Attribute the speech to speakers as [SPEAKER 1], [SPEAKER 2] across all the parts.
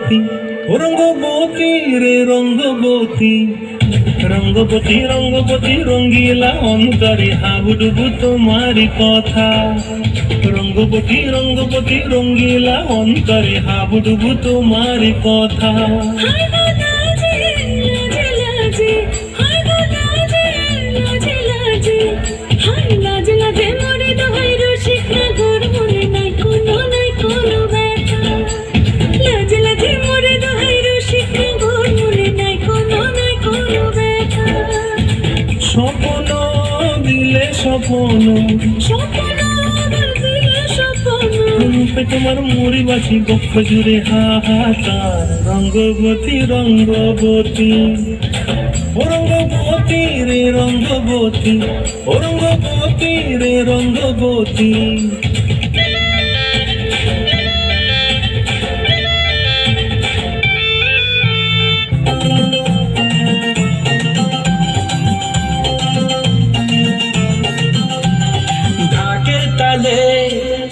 [SPEAKER 1] রঙ্গবতী রঙ্গবতী রে রঙ্গবতী রঙ্গবতী রঙ্গবতী রঙ্গিলা অন্তরে হাবুডুবু তোমারি কথা রঙ্গবতী রঙ্গবতী রঙ্গিলা অন্তরে হাবুডুবু তোমারি কথা স্বপ্ন দিলে স্বপ্ন রূপে তোমার মুড়ি বাসি গপ্প জুড়ে হাহাকার রঙ্গবতী রঙ্গবতী রঙ্গবতী রে রঙ্গবতী রঙ্গবতী রে রঙ্গবতী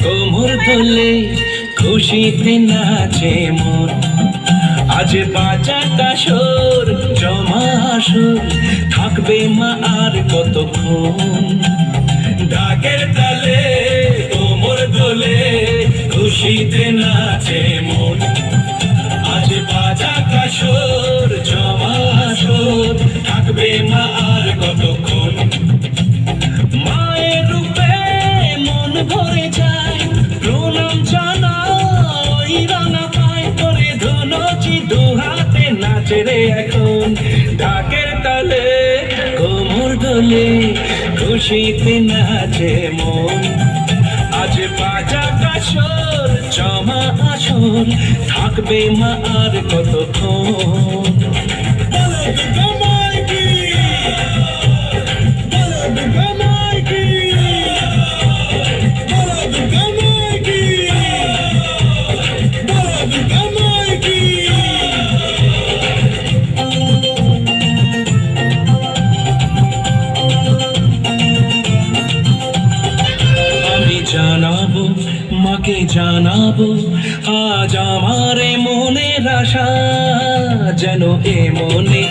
[SPEAKER 1] কোমর দোলে খুশিতে নাচে মন আজ বাজা কাশর জমা আসর থাকবে মা আর কতক্ষণ ঢাকের তালে কোমর দোলে খুশিতে নাচে মন আজ বাজা কাশর জমা আসর থাকবে মা আর কতক্ষণ মায়ের রূপে মন ভরে যায় প্রণাম জানাই রানা পায় করে ধুনুচি দুহাতে নাচে রে এখন ঢাকের তালে কোমর দোলে খুশিতে নাচে মন আজ বাজা কাশর জমা আসর থাকবে মা আর কতক্ষণ জানাবো মাকে জানাবো আজ আমার মনের আশা যেন এ মনে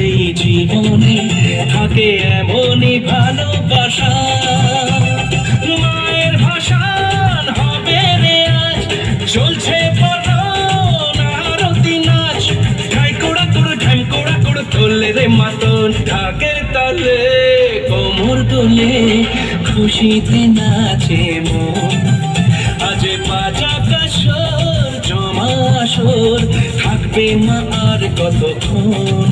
[SPEAKER 1] এই জীবনে থাকে এমনই ভালোবাসা মায়ের ভাষণ হবে রে আজ চলছে আরতি নাচ ঢাই কোড়া কোড় তোলে রে মাতন ঢাকের তালে কোমর দোলে খুশিতে নাচে মন আজ বাজা কাশর জমা আসর থাকবে মা আর কতক্ষণ